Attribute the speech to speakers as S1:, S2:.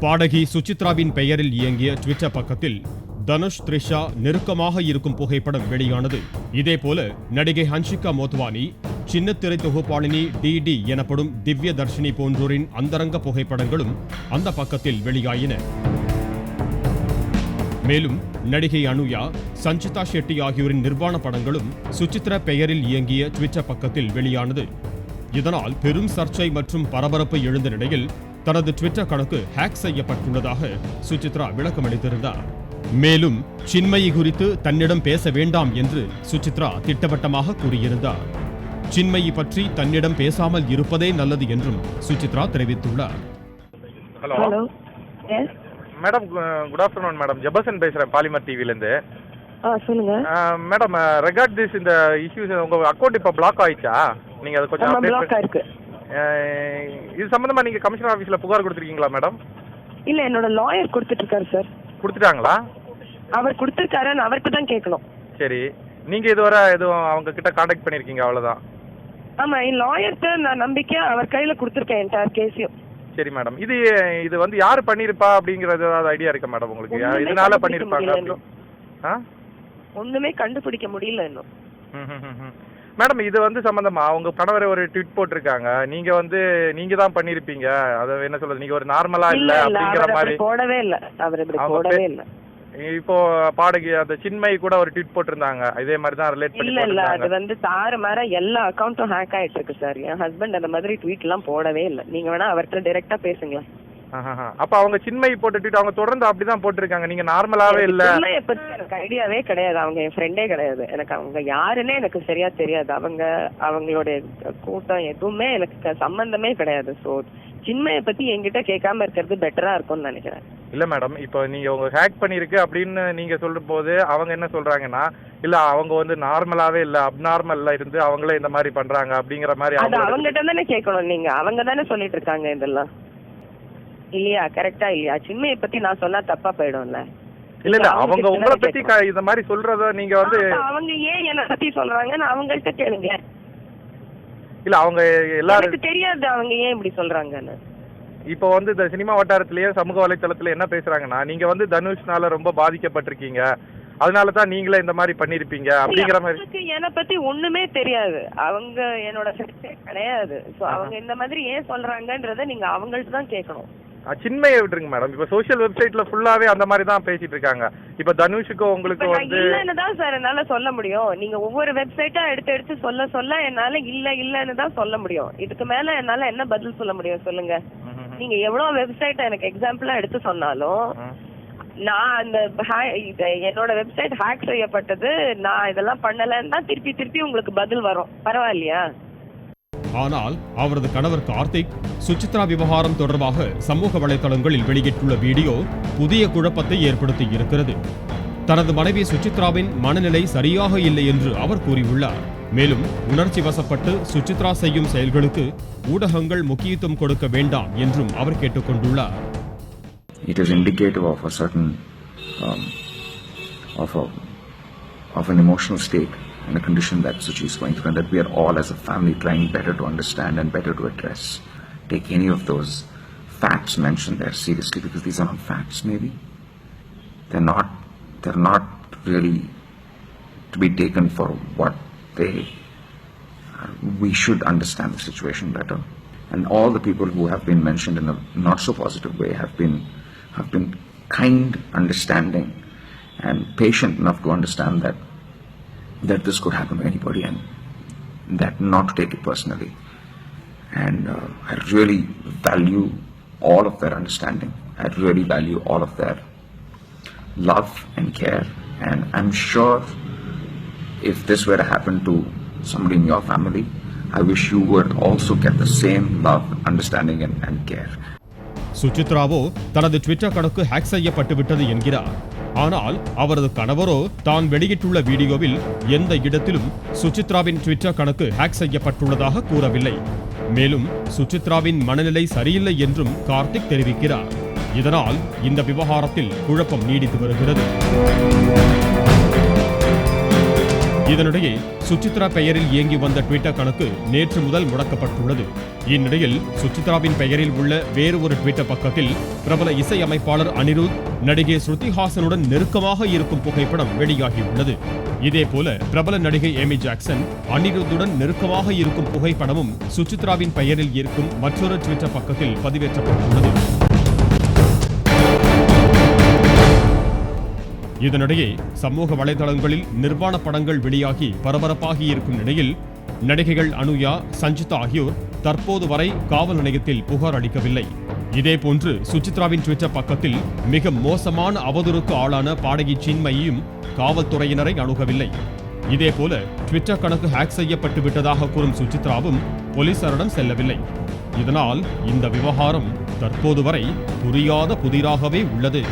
S1: பாடகி சுசித்ராவின் பெயரில் இயங்கிய ட்விட்டர் பக்கத்தில் தனுஷ் த்ரிஷா நெருக்கமாக இருக்கும் புகைப்படம் வெளியானது. இதேபோல நடிகை ஹன்ஷிகா மோத்வானி, சின்னத்திரை தொகுப்பாளினி டிடி எனப்படும் திவ்ய தர்ஷினி போன்றோரின் அந்தரங்க புகைப்படங்களும் அந்த பக்கத்தில் வெளியாயின. மேலும் நடிகை அனுயா, சஞ்சிதா ஷெட்டி ஆகியோரின் நிர்வாண படங்களும் சுசித்ரா பெயரில் இயங்கிய ட்விட்டர் பக்கத்தில் வெளியானது. இதனால் பெரும் சர்ச்சை மற்றும் பரபரப்பு எழுந்த நிலையில் தனது ட்விட்டர் கணக்கு ஹேக் செய்யப்பட்டுள்ளதாக சுசித்ரா விளக்கமளித்திருந்தார். மேலும் சின்மயி குறித்து தன்னிடம் பேச வேண்டாம் என்று சுசித்ரா திட்டவட்டமாக கூறியிருந்தார். சின்மயி பற்றி தன்னிடம் பேசாமல் இருப்பதே நல்லது என்றும் சுசித்ரா தெரிவித்துள்ளார்.
S2: Hello
S3: madam, good afternoon madam. Jefferson பேசுறேன் பாலிமர் டிவிலேருந்து.
S2: சொல்லுங்க
S3: மேடம். ரெகார்ட் திஸ் இந்த இஷ்யூஸ் உங்க அக்கௌண்ட் இப்போ பிளாக் ஆயிடுச்சா? நீங்க அது கொஞ்சம்
S2: பிளாக் ஆயிருக்கு.
S3: இது சம்பந்தமா நீங்க கமிஷனர் ஆபீஸ்ல புகார் கொடுத்திருக்கீங்களா மேடம்?
S2: இல்ல, என்னோட லாயர் கொடுத்துட்டு இருக்காரு சார்.
S3: கொடுத்துட்டாங்களா?
S2: அவர் கொடுத்துருக்காரு, அவருக்கு தான் கேட்கணும்.
S3: சரி, நீங்க இதுவரை எதுவும் அவங்க கிட்ட கான்டாக்ட் பண்ணிருக்கீங்க அவ்வளவுதான்?
S2: ஆமா, என் லாயர்கிட்ட நான் நம்பிக்கையா அவர் கையில கொடுத்துருக்கேன் என்டையர் கேஸையும்.
S3: சரி மேடம். இது வந்து யாரு பண்ணிருப்பா அப்படிங்கறது ஐடியா இருக்கா மேடம் உங்களுக்கு? இதனால பண்ணிருப்பாங்க?
S2: ஒண்ணுமே கண்டுபிடிக்க முடியல இன்னும்.
S3: மேடம், இது வந்து சம்பந்தமா அவங்க கணவர் ஒரு ட்வீட் போட்டிருக்காங்க. நீங்க தான் பண்ணிருப்பீங்க, அத என்ன சொல்றது, நீங்க ஒரு நார்மலா இல்ல அப்படிங்கிற மாதிரி.
S2: போடவே இல்ல, அவர் இப்படி போடவே இல்ல.
S3: இப்போ பாடகி அந்த சின்மயி கூட ஒரு ட்வீட் போட்டிருந்தாங்க, இதே மாதிரி தான் ரிலேட் பண்ணி.
S2: இல்ல அது வந்து தாறுமாற எல்லா அக்கவுண்டும் ஹேக் ஆயிட்டு இருக்கு சார். என் ஹஸ்பண்ட் அந்த மாதிரி ட்வீட் எல்லாம் போடவே இல்ல. நீங்க வேணா அவர்கிட்ட டைரக்டா பேசுங்களேன்.
S3: அப்ப அவங்க சின்மயி போட்ட ட்வீட் அவங்க தொடர்ந்து அப்படிதான் போட்டிருக்காங்க. நீங்க நார்மலாவே இல்ல.
S2: எனக்கு ஐடியாவே கிடையாது, அவங்க என் ஃப்ரெண்டே கிடையாது. எனக்கு அவங்க யாருன்னே எனக்கு சரியா தெரியாது. அவங்களுடைய கூட்டம் எதுவுமே எனக்கு சம்பந்தமே கிடையாது. சோ சின்மயை பத்தி என்கிட்ட கேட்காம இருக்கிறது பெட்டரா இருக்கும்னு நினைக்கிறேன்.
S3: இல்ல மேடம், இப்போ நீங்க உங்க ஹேக் பண்ணிருக்கு அப்படின்னு நீங்க சொல்லும் போது அவங்க என்ன சொல்றாங்கன்னா, இல்ல அவங்க வந்து நார்மலாவே இல்ல அப்நார்மல்ல இருந்து அவங்களே இந்த மாதிரி பண்றாங்க அப்படிங்கிற மாதிரி.
S2: அது அவங்ககிட்ட தானே கேட்கணும் நீங்க. அவங்க தானே சொல்லிட்டு இருக்காங்க இதெல்லாம், இல்லையா? கரெக்டா இல்லையா? சின்மையை பத்தி நான் சொன்னா தப்பா போயிடும்ல.
S3: இல்ல அவங்க உங்களை பத்தி இந்த மாதிரி சொல்றத நீங்க வந்து
S2: அவங்க ஏன் என்ன பத்தி சொல்றாங்கன்னு அவங்கள்ட்ட கேளுங்க.
S3: இல்ல அவங்க எல்லாரும்
S2: தெரியாது அவங்க ஏன் இப்படி சொல்றாங்கன்னு.
S3: இப்போ வந்து இந்த சினிமா வட்டாரத்திலேயே சமூக வலைத்தளத்துல என்ன பேசுறாங்கன்னா, நீங்க வந்து தனுஷ்னால ரொம்ப பாதிக்கப்பட்டிருக்கீங்க, அதனாலதான் நீங்களே இந்த மாதிரி பண்ணிருப்பீங்க அப்படிங்கிற மாதிரி.
S2: என்னை பத்தி ஒண்ணுமே தெரியாது, அவங்க என்னோட கிடையாது. அவங்க இந்த மாதிரி ஏன் சொல்றாங்கன்றத நீங்க அவங்கள்ட்ட தான் கேட்கணும்.
S3: சின்மையை விட்டுருங்க மேடம். இப்ப சோசியல் வெப்சைட்ல ஃபுல்லாவே அந்த மாதிரி தான் பேசிட்டு இருக்காங்க. இப்ப தனுஷுக்கு உங்களுக்கு வந்து
S2: இல்லன்னு தான் சார் என்னால சொல்ல முடியும். நீங்க ஒவ்வொரு வெப்சைட்டா எடுத்து சொல்ல என்னால இல்லன்னு தான் சொல்ல முடியும். இதுக்கு மேல என்னால என்ன பதில் சொல்ல முடியும் சொல்லுங்க? நீங்க எவ்வளவு வெப்சைட் எனக்கு எக்ஸாம்பிளா எடுத்து சொன்னாலும், நான் அந்த என்னோட வெப்சைட் ஹேக் செய்யப்பட்டது, நான் இதெல்லாம் பண்ணலன்னு தான் திருப்பி உங்களுக்கு பதில் வரும். பரவாயில்லையா?
S1: ஆனால் அவரது கணவர் கார்த்திக் சுசித்ரா விவகாரம் தொடர்பாக சமூக வலைதளங்களில் வெளியிட்டுள்ள வீடியோ புதிய குழப்பத்தை ஏற்படுத்தி இருக்கிறது. தனது மனைவி சுசித்ராவின் மனநிலை சரியாக இல்லை என்று அவர் கூறியுள்ளார். மேலும் உணர்ச்சி வசப்பட்டு சுசித்ரா செய்யும் செயல்களுக்கு ஊடகங்கள் முக்கியத்துவம் கொடுக்க வேண்டாம் என்றும் அவர் கேட்டுக்கொண்டுள்ளார்.
S4: It is indicative of a certain of an emotional state and a condition that Suchi is going through, and that we are all as a family trying better to understand and better to address. Take any of those facts mentioned there seriously, because these are not facts. Maybe they're not really to be taken for what they are. We should understand the situation better, and all the people who have been mentioned in a not so positive way have been kind, understanding, and patient enough to understand that this could happen to anybody, and that not to take it personally. And I really value all of their understanding. I really value all of their love and care, and I'm sure if this were to happen to somebody in your family, I wish you would also get the same love, understanding and care.
S1: சுசித்ராவோ தனது Twitter கணக்கு hack செய்யப்பட்டு விட்டது என்கிறார். ஆனால் அவரது கணவரோ தான் வெளியிட்டுள்ள வீடியோவில் எந்த இடத்திலும் சுசித்ராவின் ட்விட்டர் கணக்கு ஹேக் செய்யப்பட்டுள்ளதாக கூறவில்லை. மேலும் சுசித்ராவின் மனநிலை சரியில்லை என்றும் கார்த்திக் தெரிவிக்கிறார். இதனால் இந்த விவகாரத்தில் குழப்பம் நீடித்து வருகிறது. இதனிடையே சுசித்ரா பெயரில் இயங்கி வந்த ட்விட்டர் கணக்கு நேற்று முதல் முடக்கப்பட்டுள்ளது. இந்நிலையில் சுசித்ராவின் பெயரில் உள்ள வேறு ஒரு ட்விட்டர் பக்கத்தில் பிரபல இசையமைப்பாளர் அனிருத் நடிகை ஸ்ருதி ஹாசனுடன் நெருக்கமாக இருக்கும் புகைப்படம் வெளியாகியுள்ளது. இதேபோல பிரபல நடிகை ஏமி ஜாக்சன் அனிருத்துடன் நெருக்கமாக இருக்கும் புகைப்படமும் சுசித்ராவின் பெயரில் இருக்கும் மற்றொரு ட்விட்டர் பக்கத்தில் பதிவேற்றப்பட்டுள்ளது. இதனிடையே சமூக வலைதளங்களில் நிர்வாண படங்கள் வெளியாகி பரபரப்பாகி இருக்கும் நிலையில் நடிகைகள் அனுயா, சஞ்சிதா ஆகியோர் தற்போது வரை காவல் நிலையத்தில் புகார் அளிக்கவில்லை. இதேபோன்று சுசித்ராவின் ட்விட்டர் பக்கத்தில் மிக மோசமான அவதூறுக்கு ஆளான பாடகி சின்மயியும் காவல்துறையினரை அணுகவில்லை. இதேபோல ட்விட்டர் கணக்கு ஹேக் செய்யப்பட்டு விட்டதாக கூறும் சுசித்ராவும் போலீசாரிடம் செல்லவில்லை. இதனால் இந்த விவகாரம் தற்போது வரை புரியாத புதிராகவே உள்ளது.